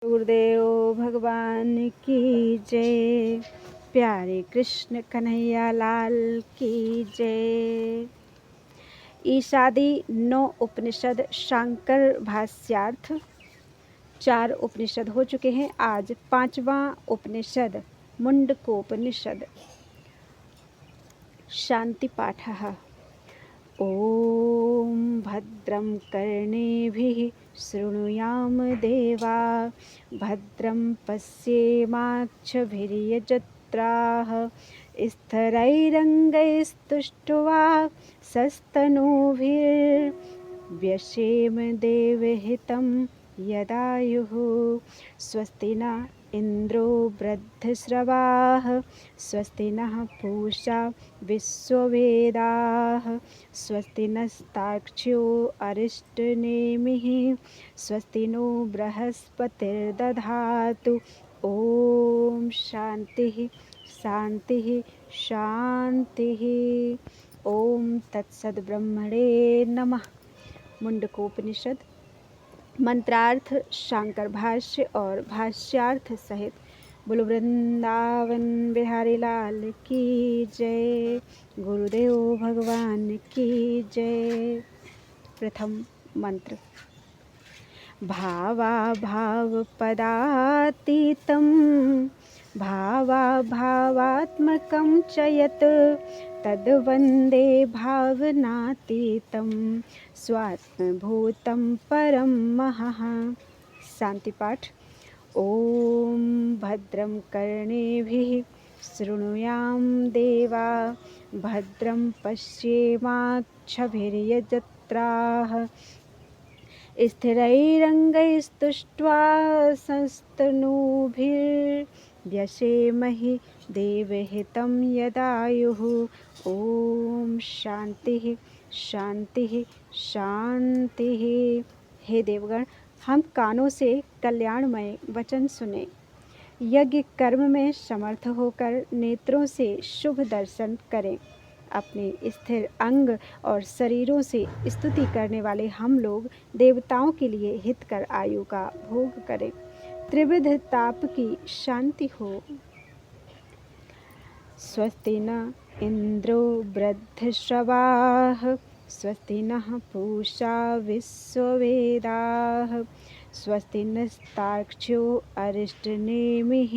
गुरुदेव भगवान की जय। प्यारे कृष्ण कन्हैया लाल की जय। ईशादि 9 उपनिषद शांकर भाष्यार्थ 4 उपनिषद हो चुके हैं। आज 5वां उपनिषद मुंडकोपनिषद। शांति पाठः। ॐ भद्रं कर्णेभिः शृणुयाम देवा भद्रं पश्येमाक्षभिर्यजत्राः स्थिरैरङ्गैस्तुष्ट्वा सस्तनूभिर्व्यशेम देवहितं यदायुः। स्वस्ति न इन्द्रो वृद्धश्रवाः स्वस्ति नः पूषा विश्ववेदाः स्वस्ति नस्तार्क्ष्यो अरिष्टनेमिः स्वस्ति नो बृहस्पतिर्दधातु। ॐ शान्तिः शान्तिः शान्तिः। ॐ तत्सद्ब्रह्मणे नमः। मुंडकोपनिषद मंत्रार्थ शांकर भाष्य और भाष्यार्थ सहित। बोलो वृंदावन बिहारी लाल की जय। गुरुदेव भगवान की जय। प्रथम मंत्र। भावाभाव पदातीतं भावाभावात्मकं च यत् तद्वन्दे भावनातीतं स्वात्मभूतं परं महः। शांति पाठ। ॐ भद्रं कर्णेभिः शृणुयाम देवा भद्रं पश्येमाक्षभिर्यजत्राः स्थिरैरङ्गैस्तुष्ट्वा सस्तनूभिर्व्यशेमहि देवहितं यदायुः। ॐ शांतिः शांतिः शांतिः। हे देवगण, हम कानों से कल्याणमय वचन सुने, यज्ञ कर्म में समर्थ होकर नेत्रों से शुभ दर्शन करें, अपने स्थिर अंग और शरीरों से स्तुति करने वाले हम लोग देवताओं के लिए हितकर आयु का भोग करें। त्रिविध ताप की शांति हो। स्वस्ति न इंद्रो वृद्धश्रवाः स्वस्ति नः पूषा विश्ववेदाः स्वस्ति नस्तार्क्ष्यो अरिष्टनेमिः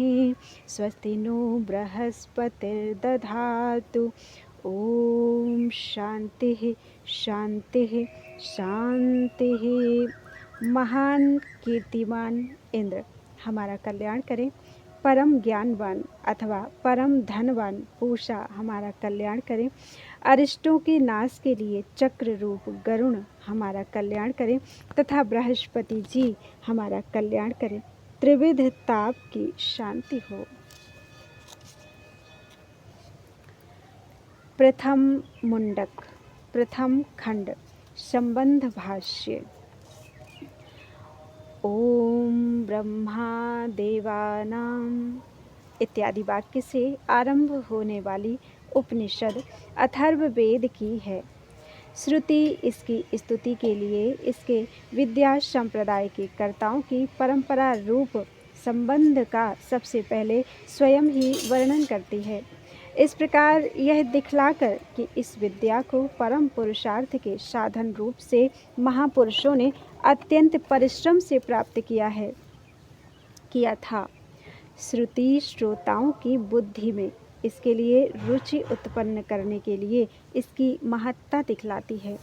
स्वस्ति नो बृहस्पतिर्दधातु। ॐ शांतिः शांतिः शांतिः। महान कीर्तिमान इंद्र हमारा कल्याण करें। परम ज्ञानवान अथवा परम धनवान पूषा हमारा कल्याण करें। अरिष्टों के नाश के लिए चक्र रूप गरुण हमारा कल्याण करें तथा बृहस्पति जी हमारा कल्याण करें। त्रिविध ताप की शांति हो। प्रथम मुंडक प्रथम खंड संबंध भाष्य। ओम ब्रह्मा देवानां इत्यादि वाक्य से आरंभ होने वाली उपनिषद अथर्ववेद की है। श्रुति इसकी स्तुति के लिए इसके विद्या संप्रदाय के कर्ताओं की परंपरा रूप संबंध का सबसे पहले स्वयं ही वर्णन करती है। इस प्रकार यह दिखलाकर कि इस विद्या को परम पुरुषार्थ के साधन रूप से महापुरुषों ने अत्यंत परिश्रम से प्राप्त किया था। श्रुति श्रोताओं की बुद्धि में इसके लिए रुचि उत्पन्न करने के लिए इसकी महत्ता दिखलाती है,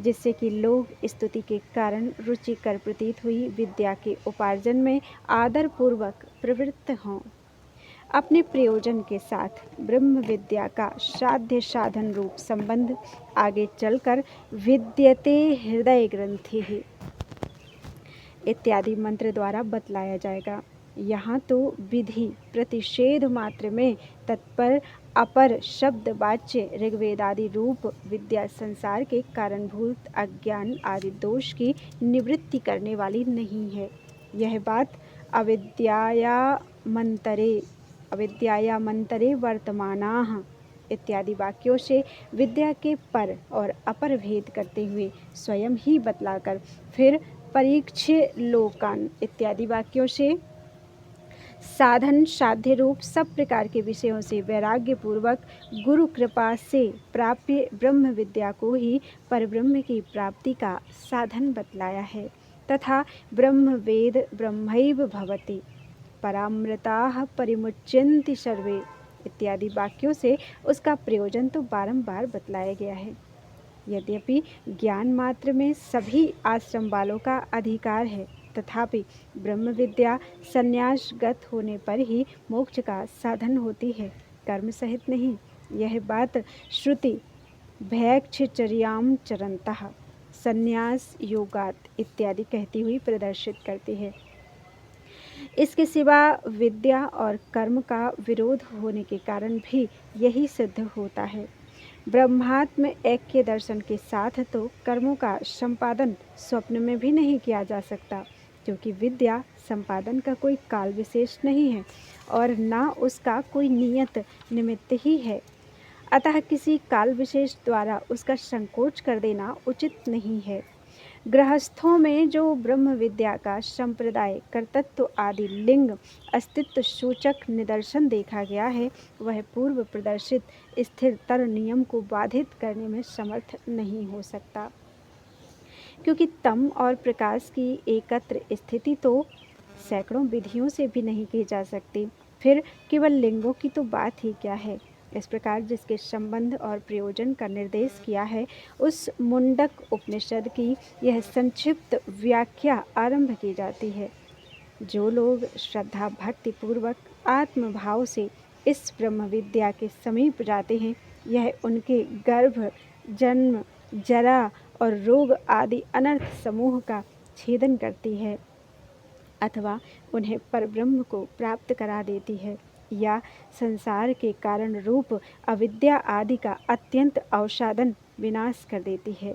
जिससे कि लोग स्तुति के कारण रुचिकर प्रतीत हुई विद्या के उपार्जन में आदरपूर्वक प्रवृत्त हों। अपने प्रयोजन के साथ ब्रह्म विद्या का साध्य साधन रूप संबंध आगे चलकर विद्यते हृदय ग्रंथि इत्यादि मंत्र द्वारा बतलाया जाएगा। यहाँ तो विधि प्रतिषेध मात्र में तत्पर अपर शब्द वाच्य ऋग्वेदादि रूप विद्या संसार के कारणभूत अज्ञान आदि दोष की निवृत्ति करने वाली नहीं है। यह बात अविद्याया मंतरे वर्तमानाः इत्यादि वाक्यों से विद्या के पर और अपर भेद करते हुए स्वयं ही बतलाकर फिर परीक्ष्य लोकान इत्यादि वाक्यों से साधन साध्य रूप सब प्रकार के विषयों से वैराग्य पूर्वक गुरु कृपा से प्राप्य ब्रह्म विद्या को ही परब्रह्म की प्राप्ति का साधन बतलाया है तथा ब्रह्म वेद ब्रह्मैव भवति परामृताः परिमुच्यन्ति सर्वे इत्यादि वाक्यों से उसका प्रयोजन तो बारंबार बतलाया गया है। यद्यपि ज्ञान मात्र में सभी आश्रम वालों का अधिकार है, तथापि ब्रह्म विद्या संन्यासगत होने पर ही मोक्ष का साधन होती है, कर्म सहित नहीं। यह बात श्रुति भैक्षचर्याम चरन्तः संन्यास योगात इत्यादि कहती हुई प्रदर्शित करती है। इसके सिवा विद्या और कर्म का विरोध होने के कारण भी यही सिद्ध होता है। ब्रह्मात्म ऐक्य दर्शन के साथ तो कर्मों का संपादन स्वप्न में भी नहीं किया जा सकता, क्योंकि विद्या संपादन का कोई काल विशेष नहीं है और ना उसका कोई नियत निमित्त ही है। अतः किसी काल विशेष द्वारा उसका संकोच कर देना उचित नहीं है। गृहस्थों में जो ब्रह्म विद्या का संप्रदाय कर्तृत्व आदि लिंग अस्तित्व सूचक निदर्शन देखा गया है, वह पूर्व प्रदर्शित स्थिरतर नियम को बाधित करने में समर्थ नहीं हो सकता, क्योंकि तम और प्रकाश की एकत्र स्थिति तो सैकड़ों विधियों से भी नहीं की जा सकती, फिर केवल लिंगों की तो बात ही क्या है। इस प्रकार जिसके संबंध और प्रयोजन का निर्देश किया है, उस मुंडक उपनिषद की यह संक्षिप्त व्याख्या आरंभ की जाती है। जो लोग श्रद्धा भक्ति पूर्वक आत्मभाव से इस ब्रह्म विद्या के समीप जाते हैं, यह उनके गर्भ जन्म जरा और रोग आदि अनर्थ समूह का छेदन करती है अथवा उन्हें परब्रह्म को प्राप्त करा देती है, या संसार के कारण रूप अविद्या आदि का अत्यंत अवसादन विनाश कर देती है।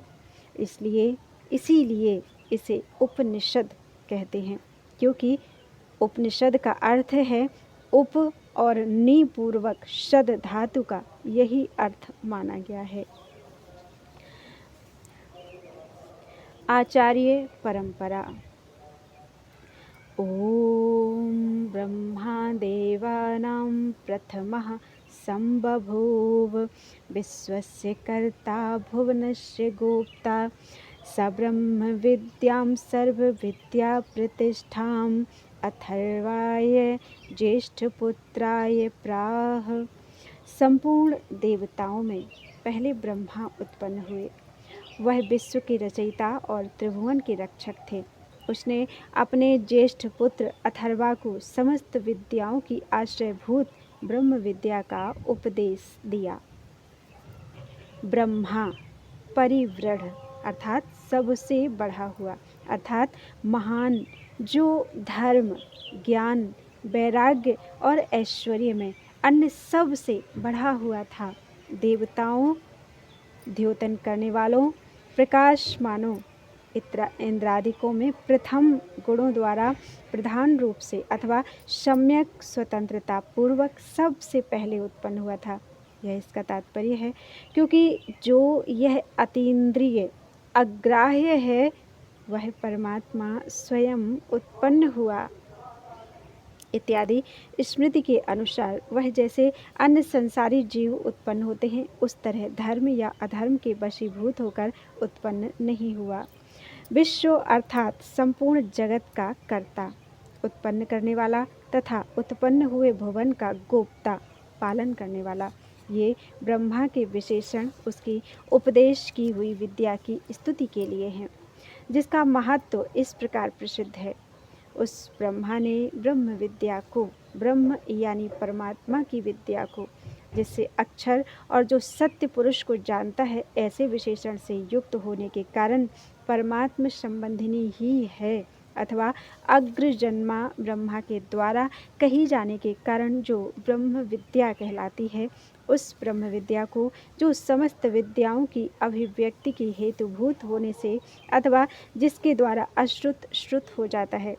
इसीलिए इसे उपनिषद कहते हैं, क्योंकि उपनिषद का अर्थ है उप और नि पूर्वक शद धातु का यही अर्थ माना गया है। आचार्य परंपरा। ओम ब्रह्मा देवानां प्रथमः संबभूव विश्वस्य कर्ता भुवनस्य गोप्ता स ब्रह्म विद्यां सर्वविद्या प्रतिष्ठाम् अथर्वाय ज्येष्ठपुत्राय प्राह। संपूर्ण देवताओं में पहले ब्रह्मा उत्पन्न हुए। वह विश्व के रचयिता और त्रिभुवन के रक्षक थे। उसने अपने ज्येष्ठ पुत्र अथर्वा को समस्त विद्याओं की आश्रयभूत ब्रह्म विद्या का उपदेश दिया। ब्रह्मा परिवृढ़ अर्थात सबसे बढ़ा हुआ, अर्थात महान, जो धर्म ज्ञान वैराग्य और ऐश्वर्य में अन्य सब से बढ़ा हुआ था। देवताओं द्योतन करने वालों प्रकाशमानों इंद्रादिकों में प्रथम गुणों द्वारा प्रधान रूप से अथवा सम्यक स्वतंत्रता पूर्वक सबसे पहले उत्पन्न हुआ था। यह इसका तात्पर्य है, क्योंकि जो यह अतीन्द्रिय अग्राह्य है वह परमात्मा स्वयं उत्पन्न हुआ इत्यादि स्मृति के अनुसार वह जैसे अन्य संसारी जीव उत्पन्न होते हैं, उस तरह धर्म या अधर्म के वशीभूत होकर उत्पन्न नहीं हुआ। विश्व अर्थात संपूर्ण जगत का कर्ता, उत्पन्न करने वाला तथा उत्पन्न हुए भुवन का गोप्ता, पालन करने वाला, ये ब्रह्मा के विशेषण उसकी उपदेश की हुई विद्या की स्तुति के लिए हैं, जिसका महत्व इस प्रकार प्रसिद्ध है। उस ब्रह्मा ने ब्रह्म विद्या को, ब्रह्म यानी परमात्मा की विद्या को, जिससे अक्षर और जो सत्य पुरुष को जानता है, ऐसे विशेषण से युक्त होने के कारण परमात्म संबंधिनी ही है, अथवा अग्रजन्मा ब्रह्मा के द्वारा कही जाने के कारण जो ब्रह्म विद्या कहलाती है, उस ब्रह्म विद्या को जो समस्त विद्याओं की अभिव्यक्ति की हेतुभूत होने से अथवा जिसके द्वारा अश्रुत श्रुत हो जाता है,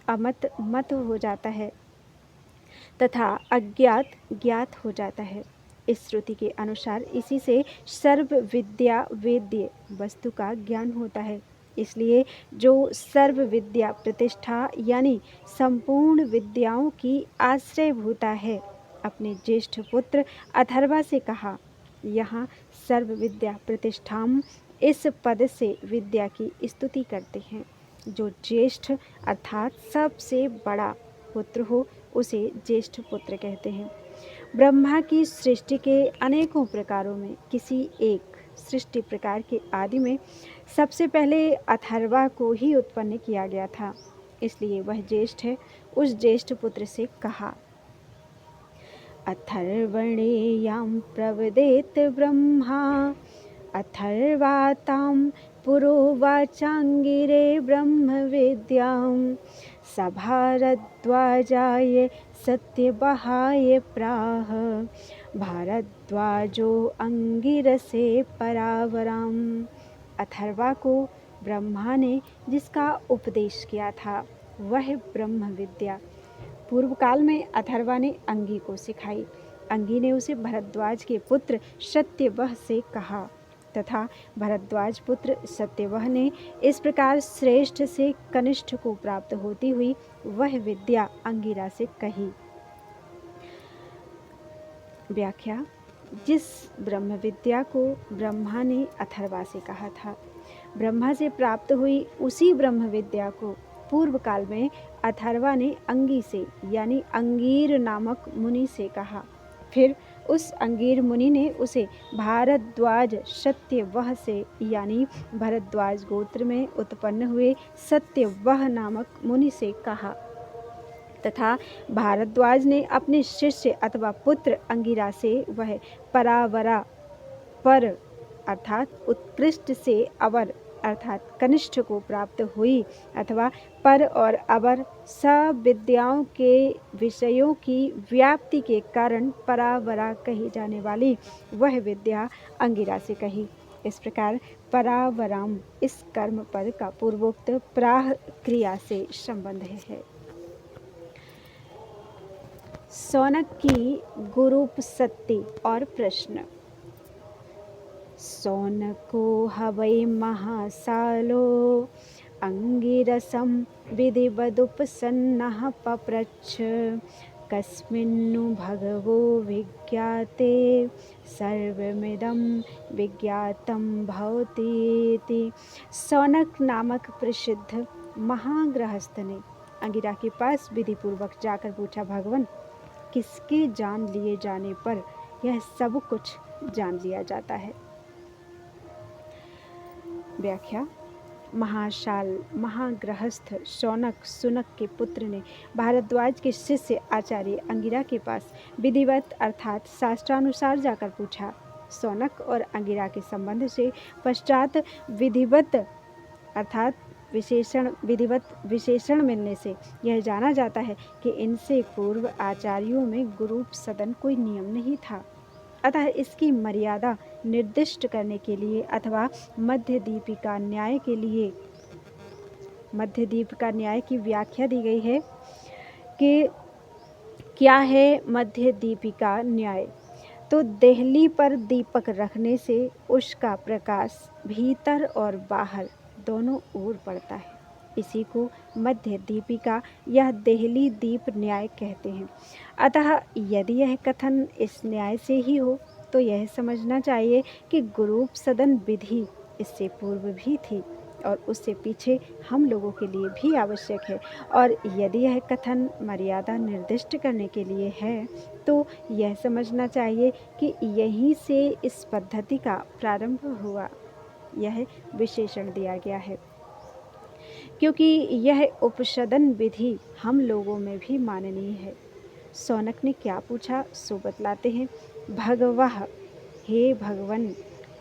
अमत मत हो जाता है तथा अज्ञात ज्ञात हो जाता है। इस श्रुति के अनुसार इसी से सर्व विद्या वेद्य वस्तु का ज्ञान होता है। इसलिए जो सर्व विद्या प्रतिष्ठा यानी संपूर्ण विद्याओं की आश्रयभूता है, अपने ज्येष्ठ पुत्र अथर्वा से कहा। यहाँ सर्व विद्या प्रतिष्ठाम इस पद से विद्या की स्तुति करते हैं। जो ज्येष्ठ अर्थात सबसे बड़ा पुत्र हो उसे ज्येष्ठ पुत्र कहते हैं। ब्रह्मा की सृष्टि के अनेकों प्रकारों में किसी एक सृष्टि प्रकार के आदि में सबसे पहले अथर्वा को ही उत्पन्न किया गया था, इसलिए वह ज्येष्ठ है। उस ज्येष्ठ पुत्र से कहा, अथर्वणेयां प्रवदेत ब्रह्मा अथर्वातां पुरोवाचाङ्गिरे ब्रह्मविद्यां स भारद्वाजाय सत्यवहाय प्राह भारद्वाजो अंगिरसे परावराम। अथर्वा को ब्रह्मा ने जिसका उपदेश किया था वह ब्रह्म विद्या पूर्व काल में अथर्वा ने अंगी को सिखाई। अंगी ने उसे भरद्वाज के पुत्र सत्यवह से कहा तथा भरद्वाज पुत्र सत्यवह ने इस प्रकार श्रेष्ठ से कनिष्ठ को प्राप्त होती हुई वह विद्या अंगिरा से कही। व्याख्या, जिस ब्रह्म विद्या को ब्रह्मा ने अथर्वा से कहा था, ब्रह्मा से प्राप्त हुई उसी ब्रह्म विद्या को पूर्व काल में अथर्वा ने अंगी से यानी अंगीर नामक मुनि से कहा। फिर उस अंगीर मुनि ने उसे भारद्वाज सत्यवह से यानी भरद्वाज गोत्र में उत्पन्न हुए सत्यवह नामक मुनि से कहा तथा भारद्वाज ने अपने शिष्य अथवा पुत्र अंगिरा से वह परावरा पर अर्थात उत्कृष्ट से अवर अर्थात कनिष्ठ को प्राप्त हुई अथवा पर और अवर सब विद्याओं के विषयों की व्याप्ति के कारण परावरा कही जाने वाली वह विद्या अंगिरा से कही। इस प्रकार परावराम इस कर्म पद का पूर्वोक्त प्राह क्रिया से संबंध है। सौनक की गुरूपसत्ति और प्रश्न। सौनको हवै महासालो अंगिरसं विधिवदुपसन्नः पप्रच्छ कस्मिन्नु भगवो विज्ञाते सर्वमिदं विज्ञातं भवतीति। सौनक नामक प्रसिद्ध महागृहस्थ ने अंगिरा के पास विधि पूर्वक जाकर पूछा, भगवान, किसके जान लिए जाने पर यह सब कुछ जान लिया जाता है? व्याख्या, महाशाल महागृहस्थ शौनक सुनक के पुत्र ने भारद्वाज के शिष्य आचार्य अंगिरा के पास विधिवत अर्थात शास्त्रानुसार जाकर पूछा। शौनक और अंगिरा के संबंध से पश्चात विधिवत अर्थात विधिवत विशेषण मिलने से यह जाना जाता है कि इनसे पूर्व आचार्यों में गुरूप सदन कोई नियम नहीं था, अतः इसकी मर्यादा निर्दिष्ट करने के लिए अथवा मध्य दीपिका न्याय के लिए मध्य दीपिका न्याय की व्याख्या दी गई है कि क्या है मध्य दीपिका न्याय। तो देहली पर दीपक रखने से उसका प्रकाश भीतर और बाहर दोनों ओर पड़ता है, इसी को मध्य दीपिका या देहली दीप न्याय कहते हैं। अतः यदि यह कथन इस न्याय से ही हो तो यह समझना चाहिए कि गुरूप सदन विधि इससे पूर्व भी थी और उससे पीछे हम लोगों के लिए भी आवश्यक है, और यदि यह कथन मर्यादा निर्दिष्ट करने के लिए है तो यह समझना चाहिए कि यहीं से इस पद्धति का प्रारंभ हुआ। यह विशेषण दिया गया है क्योंकि यह उपसदन विधि हम लोगों में भी माननीय है। सौनक ने क्या पूछा सो बतलाते हैं। भगवः, हे भगवन,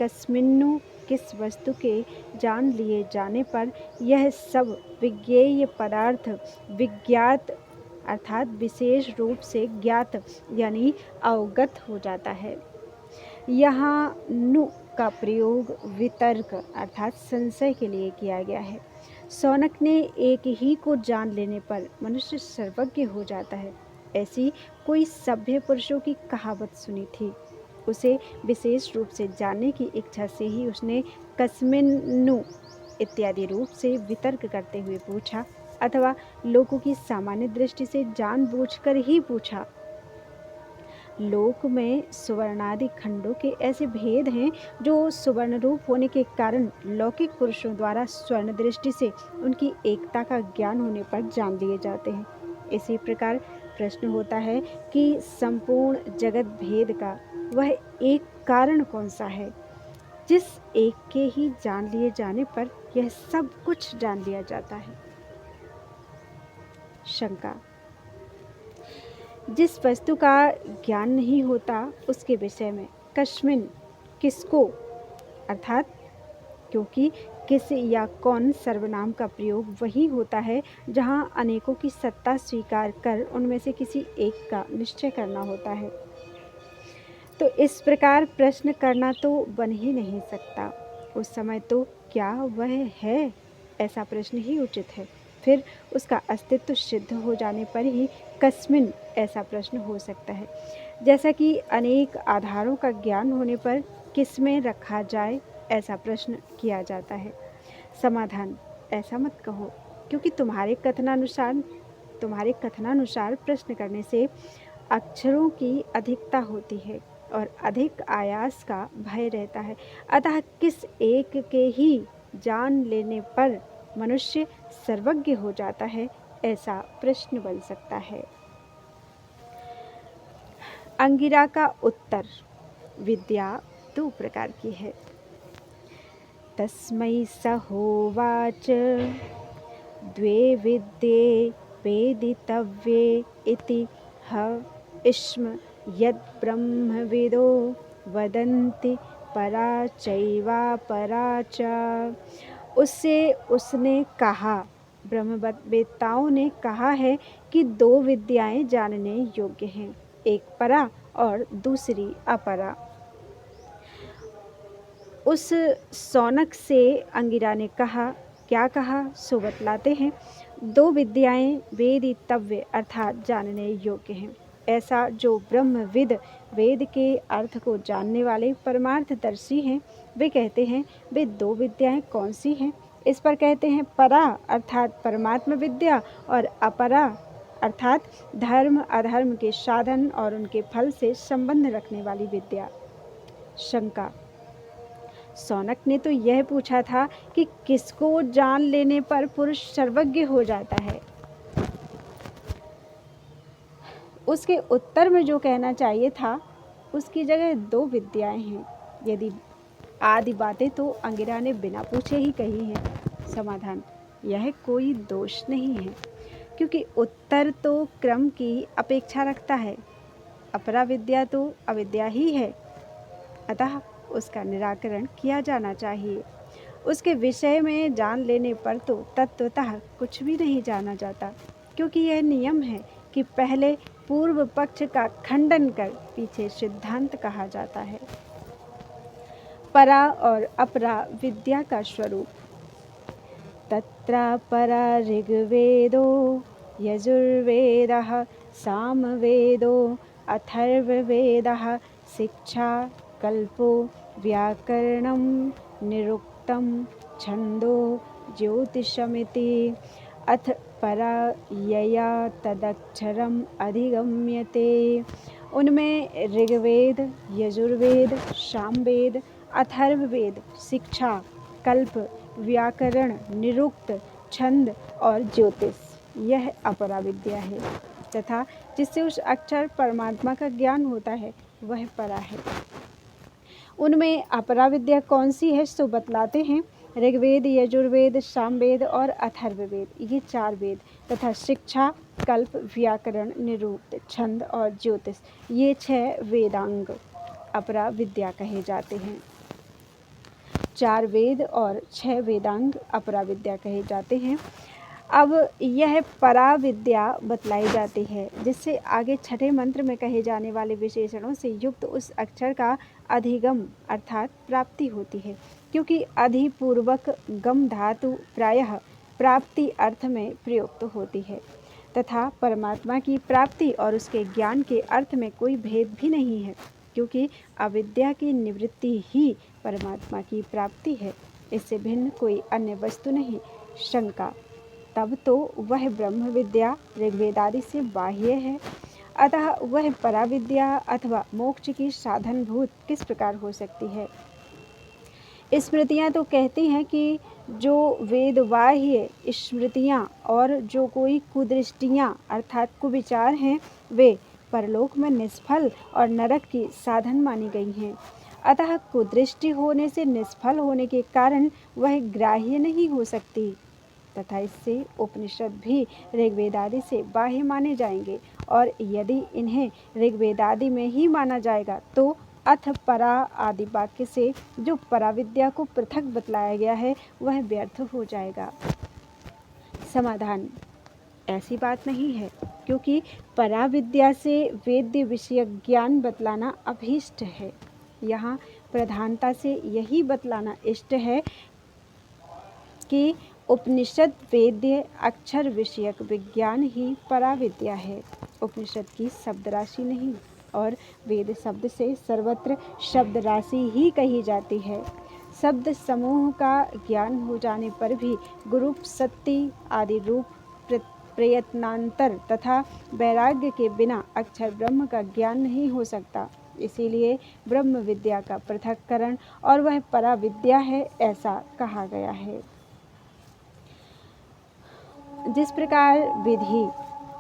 कस्मिन्नु किस वस्तु के जान लिए जाने पर यह सब विज्ञेय पदार्थ विज्ञात अर्थात विशेष रूप से ज्ञात यानी अवगत हो जाता है। यहाँ नु का प्रयोग वितर्क अर्थात संशय के लिए किया गया है। सौनक ने एक ही को जान लेने पर मनुष्य सर्वज्ञ हो जाता है, ऐसी कोई सभ्य पुरुषों की कहावत सुनी थी। उसे विशेष रूप से जानने की इच्छा से ही उसने कस्मिन्नु इत्यादि रूप से वितर्क करते हुए पूछा, अथवा लोगों की सामान्य दृष्टि से जानबूझकर ही पूछा। लोक में सुवर्णादि खंडों के ऐसे भेद हैं जो सुवर्ण रूप होने के कारण लौकिक पुरुषों द्वारा स्वर्ण दृष्टि से उनकी एकता का ज्ञान होने पर जान लिए जाते हैं। इसी प्रकार प्रश्न होता है कि संपूर्ण जगत भेद का वह एक कारण कौन सा है, जिस एक के ही जान लिए जाने पर यह सब कुछ जान लिया जाता है। शंका: जिस वस्तु का ज्ञान नहीं होता उसके विषय में कस्मिन किसको, अर्थात क्योंकि किस या कौन सर्वनाम का प्रयोग वही होता है जहाँ अनेकों की सत्ता स्वीकार कर उनमें से किसी एक का निश्चय करना होता है। तो इस प्रकार प्रश्न करना तो बन ही नहीं सकता। उस समय तो क्या वह है, ऐसा प्रश्न ही उचित है। फिर उसका अस्तित्व सिद्ध हो जाने पर ही कस्मिन ऐसा प्रश्न हो सकता है। जैसा कि अनेक आधारों का ज्ञान होने पर किस में रखा जाए, ऐसा प्रश्न किया जाता है। समाधान: ऐसा मत कहो, क्योंकि तुम्हारे कथनानुसार प्रश्न करने से अक्षरों की अधिकता होती है और अधिक आयास का भय रहता है। अतः किस एक के ही जान लेने पर मनुष्य सर्वज्ञ हो जाता है, ऐसा प्रश्न बन सकता है। अंगिरा का उत्तर: विद्या दो प्रकार की है। तस्मै स होवाच द्वे विद्ये वेदितव्ये इति ह इष्म यद् ब्रह्मविदो वदन्ति परा चैवापरा च। उससे उसने कहा, ब्रह्मवेत्ताओं ने कहा है कि दो विद्याएं जानने योग्य हैं, एक परा और दूसरी अपरा। उस सौनक से अंगिरा ने कहा, क्या कहा सो बतलाते हैं। दो विद्याएं वेदितव्य अर्थात जानने योग्य हैं। ऐसा जो ब्रह्मविद, वेद के अर्थ को जानने वाले परमार्थदर्शी हैं, वे कहते हैं। वे दो विद्याएं कौन सी हैं? इस पर कहते हैं परा अर्थात परमात्म विद्या और अपरा अर्थात धर्म अधर्म के साधन और उनके फल से संबंध रखने वाली विद्या। शंका: सौनक ने तो यह पूछा था कि किसको जान लेने पर पुरुष सर्वज्ञ हो जाता है। उसके उत्तर में जो कहना चाहिए था उसकी जगह दो विद्याएं हैं। यदि आदि बातें तो अंगिरा ने बिना पूछे ही कही हैं। समाधान: यह कोई दोष नहीं है, क्योंकि उत्तर तो क्रम की अपेक्षा रखता है। अपरा विद्या तो अविद्या ही है, अतः उसका निराकरण किया जाना चाहिए। उसके विषय में जान लेने पर तो तत्वतः कुछ भी नहीं जाना जाता, क्योंकि यह नियम है कि पहले पूर्व पक्ष का खंडन कर पीछे सिद्धांत कहा जाता है। परा और अपरा विद्या का स्वरूप: तत्र परा ऋग्वेदो यजुर्वेदः सामवेदो अथर्ववेदः शिक्षा कल्पो व्याकरणं निरुक्तं छन्दो ज्योतिषमिति। अथ परा यया तदक्षरम् अधिगम्यते। उनमें ऋग्वेद, यजुर्वेद, सामवेद, अथर्ववेद, शिक्षा, कल्प, व्याकरण, निरुक्त, छंद और ज्योतिष, यह अपरा विद्या है तथा जिससे उस अक्षर परमात्मा का ज्ञान होता है वह परा है। उनमें अपरा विद्या कौन सी है सो बतलाते हैं। ऋग्वेद, यजुर्वेद, सामवेद और अथर्ववेद, ये चार वेद तथा शिक्षा, कल्प, व्याकरण, निरुक्त, छंद और ज्योतिष, ये 6 वेदांग अपरा विद्या कहे जाते हैं। 4 वेद और 6 वेदांग अपरा विद्या कहे जाते हैं। अब यह परा विद्या बतलाई जाती है जिससे आगे छठे मंत्र में कहे जाने वाले विशेषणों से युक्त उस अक्षर का अधिगम अर्थात प्राप्ति होती है, क्योंकि अधिपूर्वक गम धातु प्रायः प्राप्ति अर्थ में प्रयुक्त होती है तथा परमात्मा की प्राप्ति और उसके ज्ञान के अर्थ में कोई भेद भी नहीं है, क्योंकि अविद्या की निवृत्ति ही परमात्मा की प्राप्ति है। इससे भिन्न कोई अन्य वस्तु नहीं। शंका: तब तो वह ब्रह्म विद्या ऋग्वेद आदि से बाह्य है, अतः वह पराविद्या अथवा मोक्ष की साधनभूत किस प्रकार हो सकती है? स्मृतियाँ तो कहती हैं कि जो वेद बाह्य स्मृतियाँ और जो कोई कुदृष्टियाँ अर्थात कुविचार हैं, वे परलोक में निष्फल और नरक की साधन मानी गई हैं। अतः कुदृष्टि होने से निष्फल होने के कारण वह ग्राह्य नहीं हो सकती तथा इससे उपनिषद भी ऋग्वेद आदि से बाह्य माने जाएंगे, और यदि इन्हें ऋग्वेद आदि में ही माना जाएगा तो अथ परा आदि वाक्य से जो पराविद्या को पृथक बतलाया गया है वह व्यर्थ हो जाएगा। समाधान: ऐसी बात नहीं है, क्योंकि पराविद्या से वेद्य विषय ज्ञान बतलाना अभीष्ट है। यहाँ प्रधानता से यही बतलाना इष्ट है कि उपनिषद वेद्य अक्षर विषयक विज्ञान ही पराविद्या है, उपनिषद की शब्द राशि नहीं। और वेद शब्द से सर्वत्र शब्द राशि ही कही जाती है। शब्द समूह का ज्ञान हो जाने पर भी गुरूप सत्य आदि रूप प्रयत्नांतर तथा वैराग्य के बिना अक्षर ब्रह्म का ज्ञान नहीं हो सकता। इसीलिए ब्रह्म विद्या का पृथक्करण और वह पराविद्या है, ऐसा कहा गया है। जिस प्रकार विधि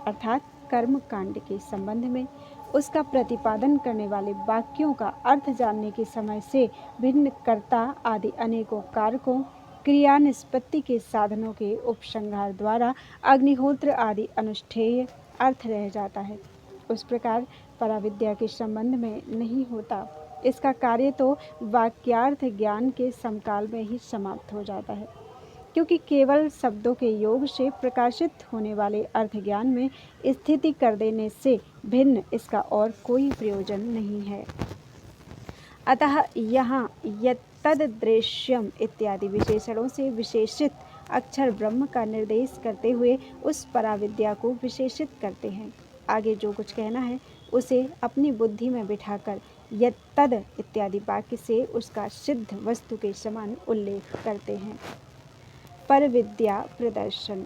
अर्थात कर्म कांड के संबंध में उसका प्रतिपादन करने वाले वाक्यों का अर्थ जानने के समय से भिन्न कर्ता आदि अनेकों कारकों क्रिया निष्पत्ति के साधनों के उपसंहार द्वारा अग्निहोत्र आदि अनुष्ठेय अर्थ रह जाता है, उस प्रकार पराविद्या के संबंध में नहीं होता। इसका कार्य तो वाक्यार्थ ज्ञान के समकाल में ही समाप्त हो जाता है, क्योंकि केवल शब्दों के योग से प्रकाशित होने वाले अर्थ ज्ञान में स्थिति कर देने से भिन्न इसका और कोई प्रयोजन नहीं है। अतः यहाँ यत्तदृश्यम इत्यादि विशेषणों से विशेषित अक्षर ब्रह्म का निर्देश करते हुए उस पराविद्या को विशेषित करते हैं। आगे जो कुछ कहना है उसे अपनी बुद्धि में बिठाकर यत्तद इत्यादि वाक्य से उसका सिद्ध वस्तु के समान उल्लेख करते हैं। परविद्या प्रदर्शन: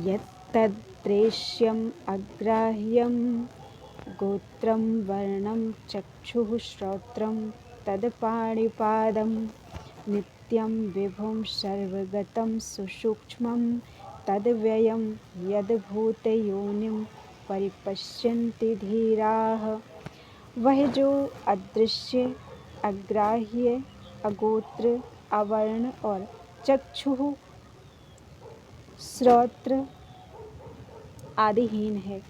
यत्तदृश्यम् अग्राह्यं गोत्रं वर्णं चक्षुः श्रोत्रं तत्पाणिपादं नित्यं विभुं सर्वगतं सुसूक्ष्मं तद्व्ययं यद्भूतयोनिं परिपश्यन्ति धीराः। वह जो अदृश्य, अग्राह्य, अगोत्र, आवरण और चक्षु श्रोत्र आदिहीन है।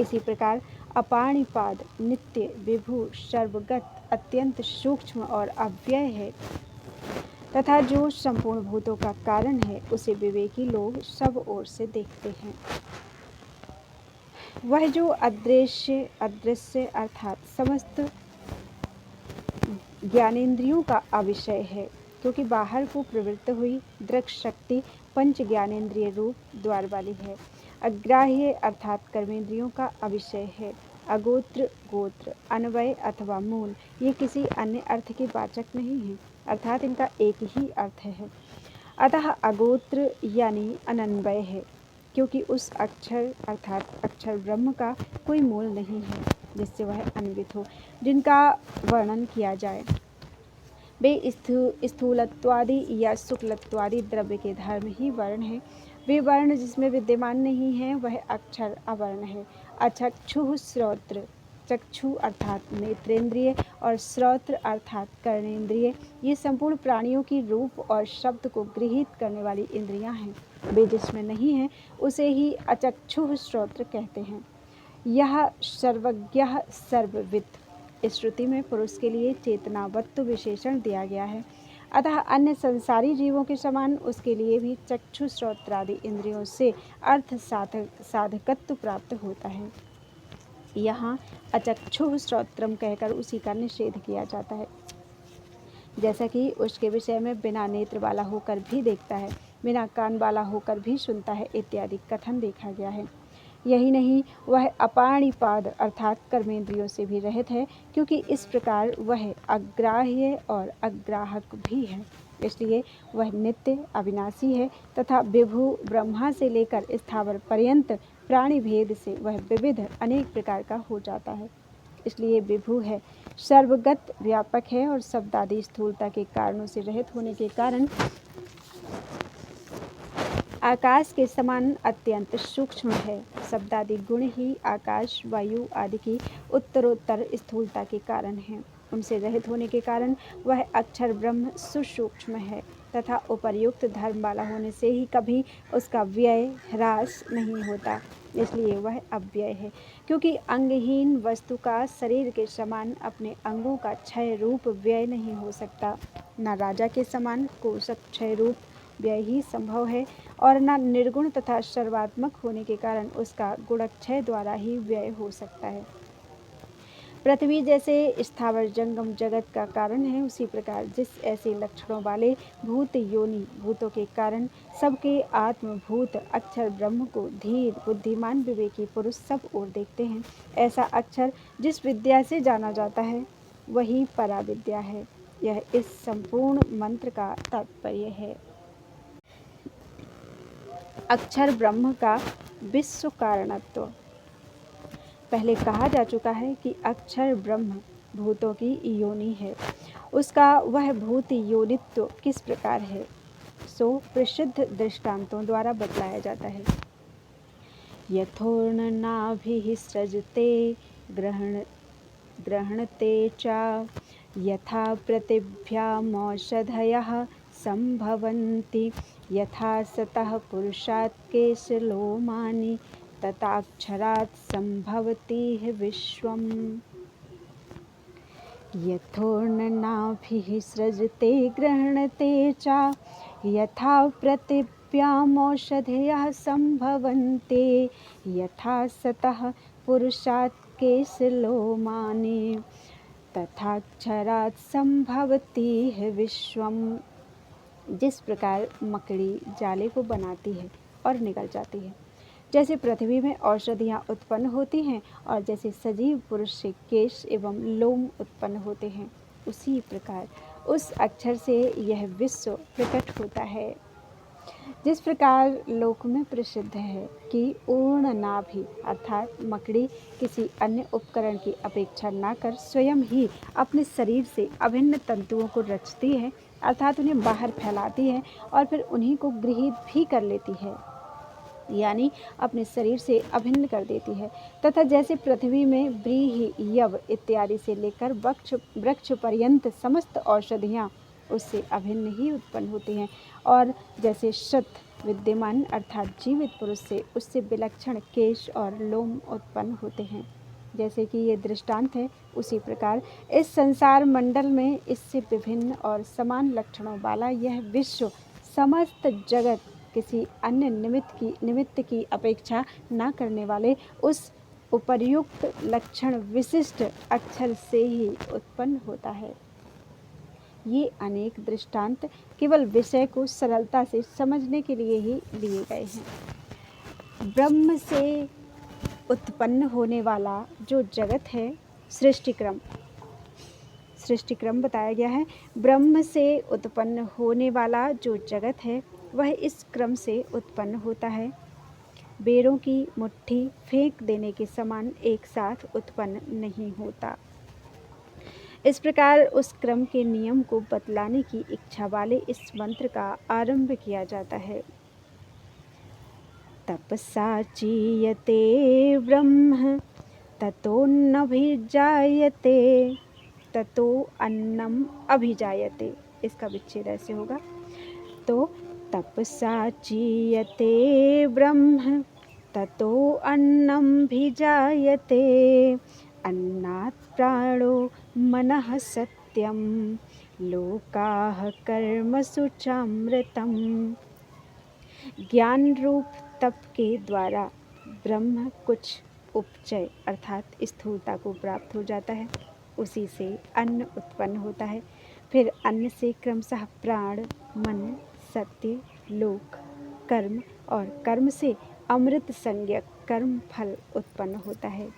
इसी प्रकार अपाणिपाद नित्य, विभु, सर्वगत, अत्यंत सूक्ष्म और अव्यय है तथा जो संपूर्ण भूतों का कारण है, उसे विवेकी लोग सब ओर से देखते हैं। वह जो अदृश्य अर्थात समस्त ज्ञानेंद्रियों का अविषय है, क्योंकि बाहर को प्रवृत्त हुई दृक् शक्ति पंच ज्ञानेंद्रिय रूप द्वार वाली है। अग्राह्य अर्थात कर्मेंद्रियों का अविषय है। अगोत्र, गोत्र, अन्वय अथवा मूल ये किसी अन्य अर्थ के वाचक नहीं हैं, अर्थात इनका एक ही अर्थ है। अतः अगोत्र यानी अनन्वय है, क्योंकि उस अक्षर अर्थात अक्षर ब्रह्म का कोई मूल नहीं है जिससे वह अन्वित हो, जिनका वर्णन किया जाए। वे स्थूलत्वादि या शुक्लत्वादि द्रव्य के धर्म ही वर्ण है। वे वर्ण जिसमें विद्यमान नहीं है वह अक्षर अवर्ण है। अचक्षु श्रोत्र, चक्षु अर्थात नेत्रेंद्रिय और श्रोत्र अर्थात कर्णेंद्रिय ये संपूर्ण प्राणियों की रूप और शब्द को गृहीत करने वाली इंद्रियां हैं। वे जिसमें नहीं है उसे ही अचक्षु श्रोत्र कहते हैं। यह सर्वज्ञ सर्वविद इस श्रुति में पुरुष के लिए चेतनावत्व विशेषण दिया गया है, अतः अन्य संसारी जीवों के समान उसके लिए भी चक्षु श्रोत्रादि इंद्रियों से अर्थ साधकत्व प्राप्त होता है। यहाँ अचक्षु श्रोत्रम कहकर उसी का निषेध किया जाता है, जैसा कि उसके विषय में बिना नेत्र वाला होकर भी देखता है, बिना कान वाला होकर भी सुनता है इत्यादि कथन देखा गया है। यही नहीं, वह अपाणिपाद अर्थात कर्मेंद्रियों से भी रहित है, क्योंकि इस प्रकार वह अग्राह्य और अग्राहक भी है। इसलिए वह नित्य अविनाशी है तथा विभु ब्रह्मा से लेकर स्थावर पर्यंत प्राणी भेद से वह विविध अनेक प्रकार का हो जाता है। इसलिए विभु है, सर्वगत व्यापक है और शब्दादि स्थूलता के कारणों से रहित होने के कारण आकाश के समान अत्यंत सूक्ष्म है। शब्दादि गुण ही आकाश, वायु आदि की उत्तरोत्तर स्थूलता के कारण हैं। उनसे रहित होने के कारण वह अक्षर ब्रह्म सुसूक्ष्म है तथा उपर्युक्त धर्म वाला होने से ही कभी उसका व्यय ह्रास नहीं होता। इसलिए वह अव्यय है, क्योंकि अंगहीन वस्तु का शरीर के समान अपने अंगों का क्षय रूप व्यय नहीं हो सकता। न राजा के समान कोशक क्षय रूप व्यय ही संभव है और न निर्गुण तथा सर्वात्मक होने के कारण उसका गुणक्षय द्वारा ही व्यय हो सकता है। पृथ्वी जैसे स्थावर जंगम जगत का कारण है, उसी प्रकार जिस ऐसे लक्षणों वाले भूत योनि भूतों के कारण सबके आत्मभूत अक्षर ब्रह्म को धीर बुद्धिमान विवेकी पुरुष सब ओर देखते हैं, ऐसा अक्षर जिस विद्या से जाना जाता है वही पराविद्या है। यह इस संपूर्ण मंत्र का तात्पर्य है। अक्षर ब्रह्म का विश्व कारणत्व। पहले कहा जा चुका है कि अक्षर ब्रह्म भूतों की योनि है। उसका वह भूत योनित्व किस प्रकार है, सो प्रसिद्ध दृष्टांतों द्वारा बतलाया जाता है। यथोर्णनाभिः सृजते ग्रहणते च यथा पृथिव्यामौषधयः संभवन्ति यथा सतः पुरुषात् केशलोमानि तथाक्षरात् संभवति विश्वम्। यथोर्णनाभिः सृजते गृह्णते च यथा पृथिव्यामौषधयः संभवन्ते यथा सतः पुरुषात् केशलोमानि तथाक्षरात् संभवति विश्वम्। जिस प्रकार मकड़ी जाले को बनाती है और निकल जाती है, जैसे पृथ्वी में औषधियाँ उत्पन्न होती हैं और जैसे सजीव पुरुष से केश एवं लोम उत्पन्न होते हैं, उसी प्रकार उस अक्षर से यह विश्व प्रकट होता है। जिस प्रकार लोक में प्रसिद्ध है कि ऊर्णनाभि अर्थात मकड़ी किसी अन्य उपकरण की अपेक्षा न कर स्वयं ही अपने शरीर से अभिन्न तंतुओं को रचती है, अर्थात उन्हें बाहर फैलाती है और फिर उन्हीं को गृहीत भी कर लेती है, यानी अपने शरीर से अभिन्न कर देती है। तथा जैसे पृथ्वी में व्रीहि, यव इत्यादि से लेकर वृक्ष पर्यंत समस्त औषधियाँ उससे अभिन्न ही उत्पन्न होती हैं, और जैसे श्रुत विद्यमान अर्थात जीवित पुरुष से उससे विलक्षण केश और लोम उत्पन्न होते हैं, जैसे कि ये दृष्टांत है, उसी प्रकार इस संसार मंडल में इससे विभिन्न और समान लक्षणों वाला यह विश्व समस्त जगत किसी अन्य निमित्त की अपेक्षा न करने वाले उस उपर्युक्त लक्षण विशिष्ट अक्षर से ही उत्पन्न होता है। ये अनेक दृष्टांत केवल विषय को सरलता से समझने के लिए ही लिए गए हैं। ब्रह्म से उत्पन्न होने वाला जो जगत है, सृष्टिक्रम बताया गया है। ब्रह्म से उत्पन्न होने वाला जो जगत है वह इस क्रम से उत्पन्न होता है। बेरों की मुट्ठी फेंक देने के समान एक साथ उत्पन्न नहीं होता। इस प्रकार उस क्रम के नियम को बतलाने की इच्छा वाले इस मंत्र का आरंभ किया जाता है। तपसा चीयते ब्रह्म ततोऽन्नभिजायते ततो अन्नम अभिजायते। इसका विच्छेद ऐसे होगा, तो तपसा चीयते ब्रह्म ततो अन्नम भिजायते अन्नात् प्राणो मनः सत्यम लोकाः कर्मसु चामृतम्। ज्ञान रूप तप के द्वारा ब्रह्म कुछ उपचय अर्थात स्थूलता को प्राप्त हो जाता है, उसी से अन्न उत्पन्न होता है। फिर अन्न से क्रमशः प्राण, मन, सत्य, लोक, कर्म और कर्म से अमृत संज्ञक कर्म फल उत्पन्न होता है।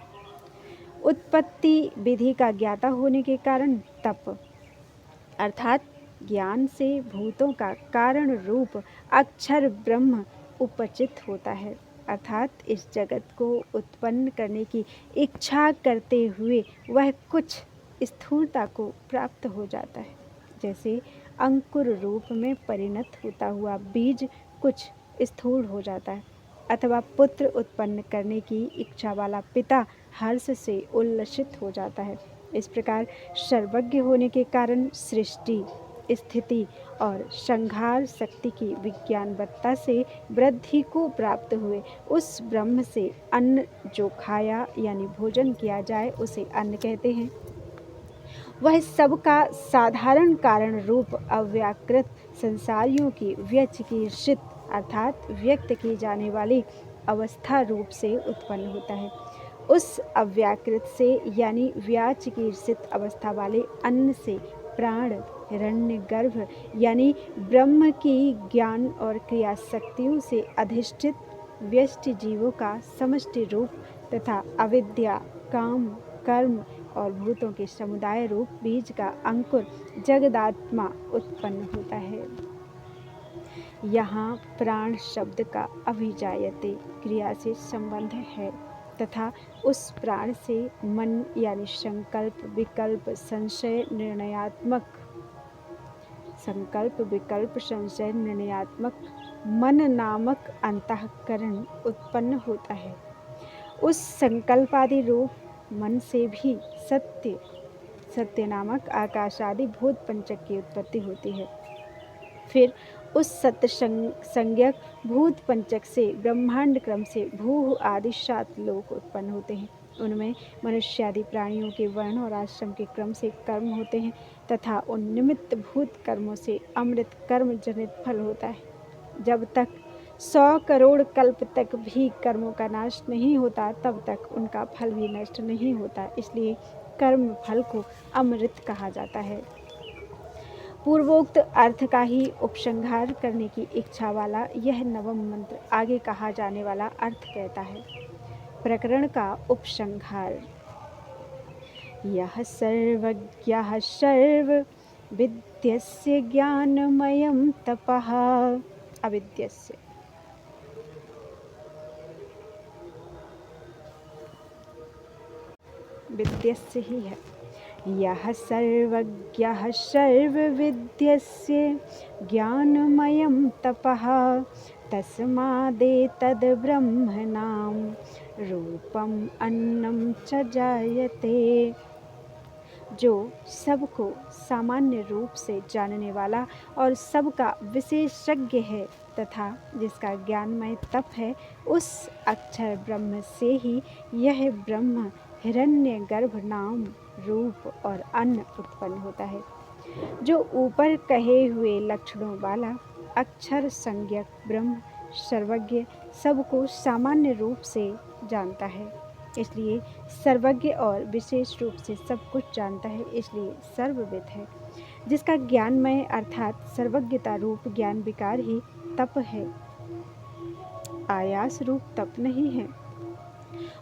उत्पत्ति विधि का ज्ञाता होने के कारण तप अर्थात ज्ञान से भूतों का कारण रूप अक्षर ब्रह्म उपचित होता है, अर्थात इस जगत को उत्पन्न करने की इच्छा करते हुए वह कुछ स्थूलता को प्राप्त हो जाता है। जैसे अंकुर रूप में परिणत होता हुआ बीज कुछ स्थूल हो जाता है, अथवा पुत्र उत्पन्न करने की इच्छा वाला पिता हर्ष से उल्लसित हो जाता है। इस प्रकार सर्वज्ञ होने के कारण सृष्टि, स्थिति और संहार शक्ति की विज्ञानवत्ता से वृद्धि को प्राप्त हुए उस ब्रह्म से अन्न जो खाया यानी भोजन किया जाए उसे अन्न कहते हैं। वह सबका साधारण कारण रूप अव्याकृत संसारियों की व्यचिकीर्षित अर्थात व्यक्त की जाने वाली अवस्था रूप से उत्पन्न होता है। उस अव्याकृत से यानी व्याचिकीर्षित अवस्था वाले अन्न से प्राण, हिरण्यगर्भ यानी ब्रह्म की ज्ञान और क्रिया शक्तियों से अधिष्ठित व्यष्टि जीवों का समष्टि रूप तथा अविद्या, काम, कर्म और भूतों के समुदाय रूप बीज का अंकुर जगदात्मा उत्पन्न होता है। यहाँ प्राण शब्द का अभिजायते क्रिया से संबंध है तथा उस प्राण से मन यानी संकल्प विकल्प संशय निर्णयात्मक मन नामक अंतःकरण उत्पन्न होता है। उस संकल्प आदि रूप मन से भी सत्य नामक आकाश आदि भूत पंचक की उत्पत्ति होती है। फिर उस सत्य संज्ञक भूत पंचक से ब्रह्मांड क्रम से भू आदि 7 लोक उत्पन्न होते हैं। उनमें मनुष्य आदि प्राणियों के वर्ण और आश्रम के क्रम से कर्म होते हैं तथा उन निमित्त भूत कर्मों से अमृत कर्म जनित फल होता है। जब तक 100 करोड़ कल्प तक भी कर्मों का नाश नहीं होता तब तक उनका फल भी नष्ट नहीं होता, इसलिए कर्म फल को अमृत कहा जाता है। पूर्वोक्त अर्थ का ही उपसंहार करने की इच्छा वाला यह नवम मंत्र आगे कहा जाने वाला अर्थ कहता है। प्रकरण का उपसंहार। यः सर्वज्ञः सर्वविद्यस्य ज्ञानमयं तपः अविद्यस्य विद्यस्य ही है। यः सर्वज्ञः सर्वविद्यस्य ज्ञानमयं तपः तस्मादेतद् ब्रह्मणां रूपम् अन्नं च जायते। जो सबको सामान्य रूप से जानने वाला और सबका विशेषज्ञ है तथा जिसका ज्ञानमय तप है, उस अक्षर ब्रह्म से ही यह ब्रह्म हिरण्यगर्भ नाम रूप और अन्न उत्पन्न होता है। जो ऊपर कहे हुए लक्षणों वाला अक्षर संज्ञक ब्रह्म सर्वज्ञ सबको सामान्य रूप से जानता है, इसलिए सर्वज्ञ और विशेष रूप से सब कुछ जानता है, इसलिए सर्वविद है। जिसका ज्ञानमय अर्थात सर्वज्ञता रूप ज्ञान विकार ही तप है, आयास रूप तप नहीं है।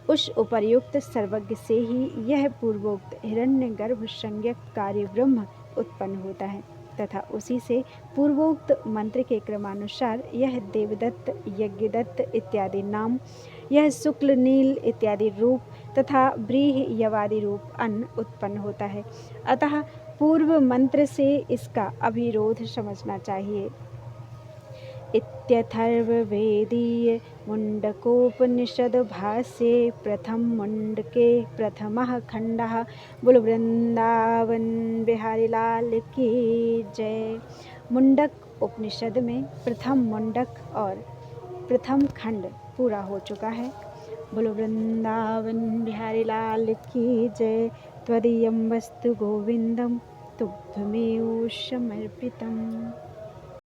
उस उपर्युक्त सर्वज्ञ से ही यह पूर्वोक्त हिरण्यगर्भ संज्ञक कार्य ब्रह्म उत्पन्न होता है तथा उसी से पूर्वोक्त मंत्र के क्रमानुसार यह देवदत्त, यज्ञदत्त इत्यादि नाम, यह शुक्ल नील इत्यादि रूप तथा व्रीहि यवादि रूप अन्न उत्पन्न होता है। अतः पूर्व मंत्र से इसका अविरोध समझना चाहिए। इत्यथर्ववेदीय मुंडकोपनिषद भाष्ये प्रथम मुंडके प्रथमः खंडः। बोलो वृंदावन बिहारी लाल की जय। मुंडक उपनिषद में प्रथम मुंडक और प्रथम खंड पूरा हो चुका है। बोलो वृंदावन बिहारी लाल की जय। त्वदीयं वस्तु गोविंदम तुभ्यमेव समर्पितम्।